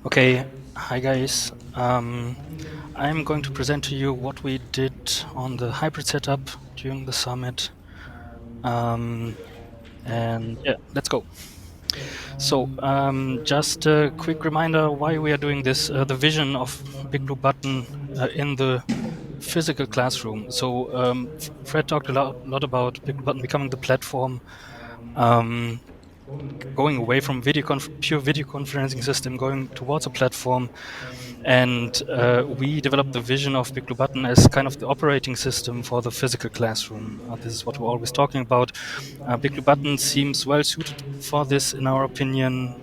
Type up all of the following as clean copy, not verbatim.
Okay, hi guys. I'm going to present to you what we did on the hybrid setup during the summit. And yeah, let's go. So just a quick reminder why we are doing this, the vision of BigBlueButton in the physical classroom. So Fred talked a lot about BigBlueButton becoming the platform, um, going away from pure video conferencing system, going towards a platform. And we developed the vision of BigBlueButton as kind of the operating system for the physical classroom. This is what we're always talking about. BigBlueButton seems well suited for this, in our opinion,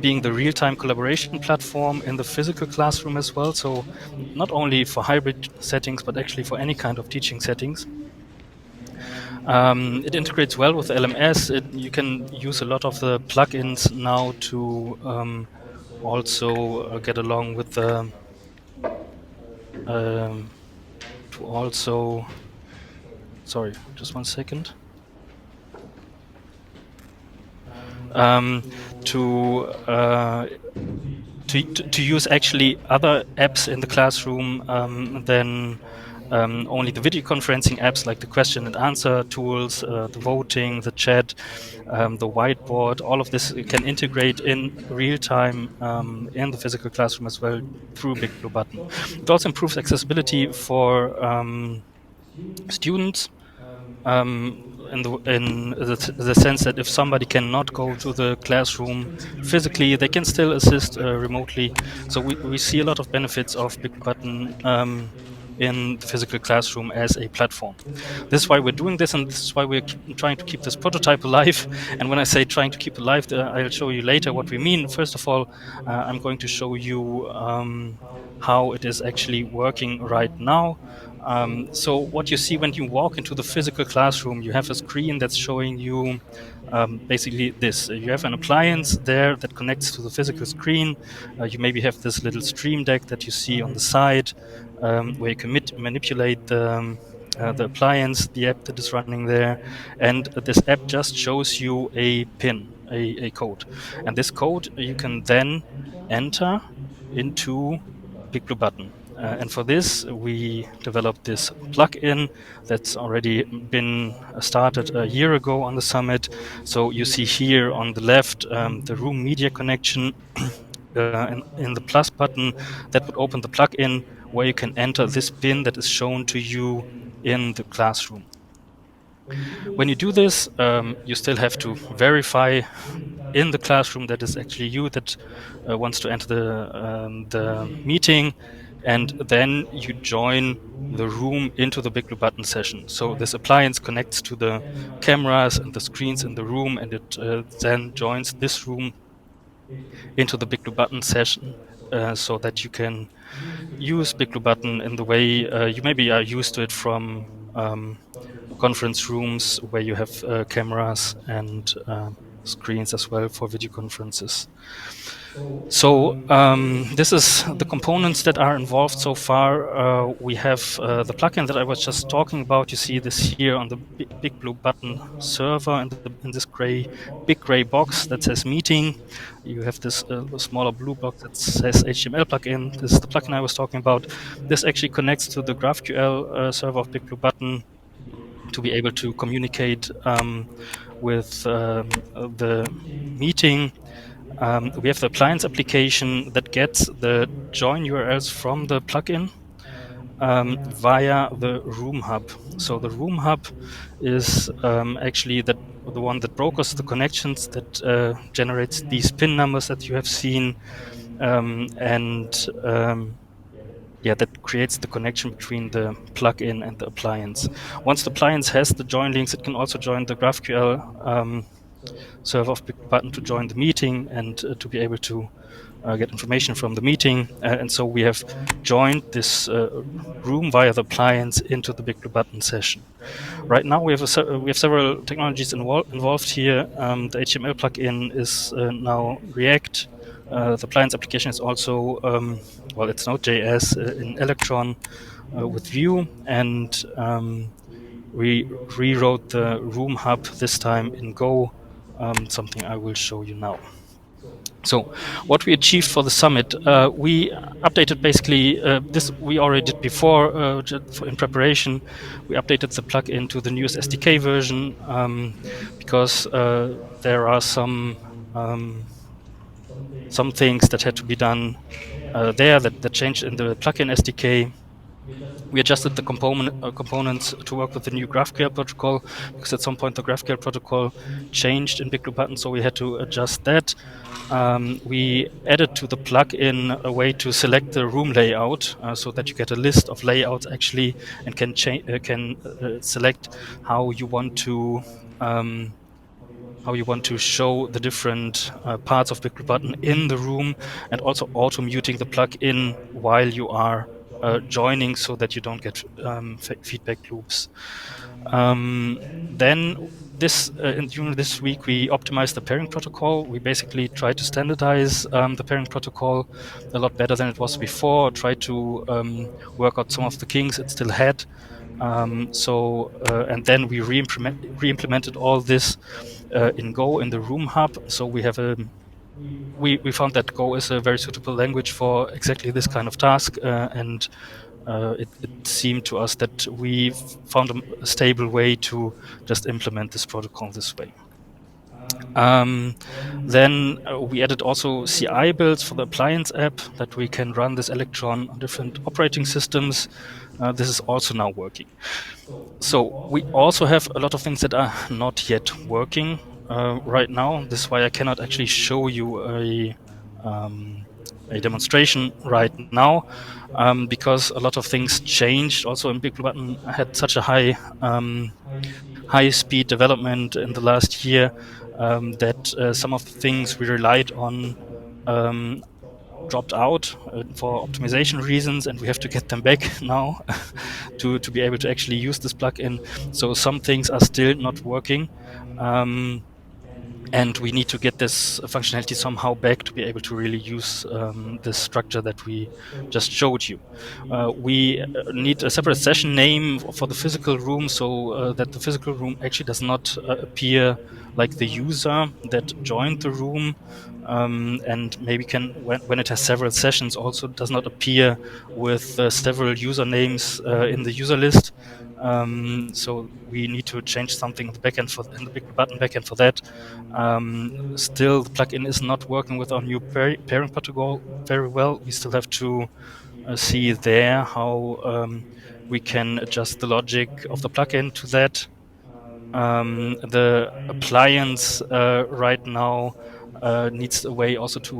being the real-time collaboration platform in the physical classroom as well. So not only for hybrid settings, but actually for any kind of teaching settings. It integrates well with LMS. You can use a lot of the plugins now to also get along with the to also, sorry, just one second, um, to, uh, to use actually other apps in the classroom than only the video conferencing apps, like the question and answer tools, the voting, the chat, the whiteboard. All of this can integrate in real time in the physical classroom as well through BigBlueButton. It also improves accessibility for students, in the sense that if somebody cannot go to the classroom physically, they can still assist remotely. So we see a lot of benefits of BigBlueButton in the physical classroom as a platform. This is why we're doing this, and this is why we're trying to keep this prototype alive. And when I say trying to keep alive, I'll show you later what we mean. First of all, I'm going to show you how it is actually working right now. So what you see when you walk into the physical classroom, you have a screen that's showing you basically this. You have an appliance there that connects to the physical screen. You maybe have this little stream deck that you see on the side, where you can manipulate the appliance, the app that is running there. And this app just shows you a pin, a code. And this code you can then enter into BigBlueButton. And for this, we developed this plugin that's already been started a year ago on the summit. So you see here on the left the room media connection in the plus button that would open the plugin where you can enter this pin that is shown to you in the classroom. When you do this, you still have to verify in the classroom that is actually you that wants to enter the meeting, and then you join the room into the BigBlueButton session. So this appliance connects to the cameras and the screens in the room, and it then joins this room into the BigBlueButton session, so that you can use BigBlueButton in the way you maybe are used to it from conference rooms where you have cameras and screens as well for video conferences. So this is the components that are involved so far. We have the plugin that I was just talking about. You see this here on the BigBlueButton server in this big gray box that says meeting. You have this smaller blue box that says HTML plugin. This is the plugin I was talking about. This actually connects to the GraphQL server of BigBlueButton to be able to communicate with the meeting. We have the appliance application that gets the join URLs from the plugin via the Room Hub. So the Room Hub is actually the one that brokers the connections, that generates these PIN numbers that you have seen, yeah, that creates the connection between the plugin and the appliance. Once the appliance has the join links, it can also join the GraphQL server of BigBlueButton to join the meeting and to be able to get information from the meeting. And so we have joined this room via the appliance into the BigBlueButton session. Right now we have several technologies involved here. The HTML plugin is now React. The appliance application is also, well, it's Node.js in Electron with Vue, and we rewrote the Room Hub this time in Go, something I will show you now. So, what we achieved for the summit, we updated basically this we already did before in preparation. We updated the plugin to the newest SDK version because there are some things that had to be done there that changed in the plugin SDK. We adjusted the components to work with the new GraphQL protocol because at some point the GraphQL protocol changed in BigBlueButton, so we had to adjust that. We added to the plugin a way to select the room layout so that you get a list of layouts actually and can select how you want to um, show the different parts of BigBlueButton in the room, and also auto muting the plugin while you are joining so that you don't get feedback loops. Then during this week, we optimized the pairing protocol. We basically tried to standardize the pairing protocol a lot better than it was before. Tried to work out some of the kinks it still had. And then we re-implemented all this in Go in the Room Hub. So we found that Go is a very suitable language for exactly this kind of task, and it seemed to us that we found a stable way to just implement this protocol this way. Then we added also CI builds for the appliance app that we can run this Electron on different operating systems. This is also now working. So we also have a lot of things that are not yet working right now. This is why I cannot actually show you a demonstration right now because a lot of things changed. Also, in BigBlueButton had such a high speed development in the last year that some of the things we relied on dropped out for optimization reasons, and we have to get them back now to be able to actually use this plugin. So some things are still not working. And we need to get this functionality somehow back to be able to really use this structure that we just showed you. We need a separate session name for the physical room so that the physical room actually does not appear like the user that joined the room, and maybe when it has several sessions, also does not appear with several usernames in the user list. So we need to change something in the backend in the BigBlueButton backend for that. Still, the plugin is not working with our new pairing protocol very well. We still have to see there how we can adjust the logic of the plugin to that. The appliance right now needs a way also to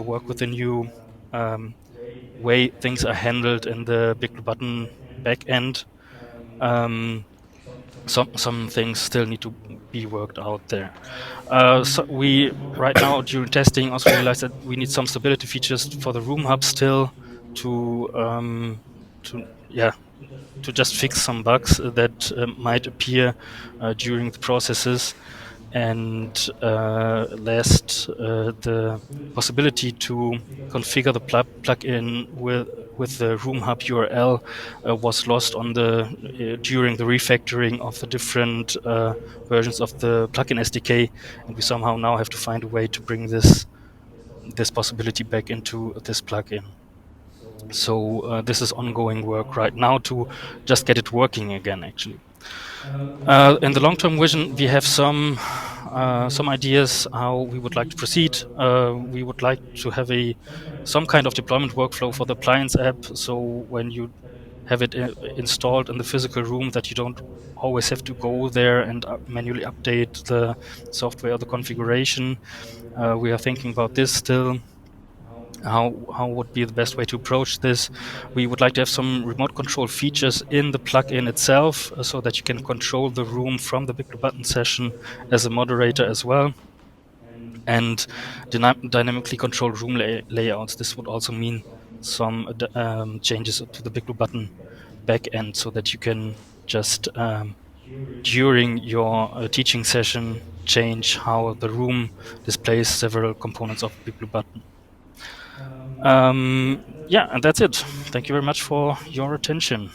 work with the new way things are handled in the BigBlueButton backend. Some things still need to be worked out there. So we right now during testing also realized that we need some stability features for the Room Hub still to just fix some bugs that might appear during the processes. And last, the possibility to configure the plugin with the Room Hub URL was lost on during the refactoring of the different versions of the plugin SDK, and we somehow now have to find a way to bring this possibility back into this plugin. So this is ongoing work right now to just get it working again, actually. In the long-term vision, we have some ideas how we would like to proceed. We would like to have some kind of deployment workflow for the appliance app. So when you have it installed in the physical room, that you don't always have to go there and manually update the software or the configuration. We are thinking about this still. How would be the best way to approach this? We would like to have some remote control features in the plugin itself so that you can control the room from the BigBlueButton session as a moderator as well, and dynamically control room layouts. This would also mean some changes to the BigBlueButton backend so that you can just during your teaching session change how the room displays several components of BigBlueButton. Yeah, and that's it. Thank you very much for your attention.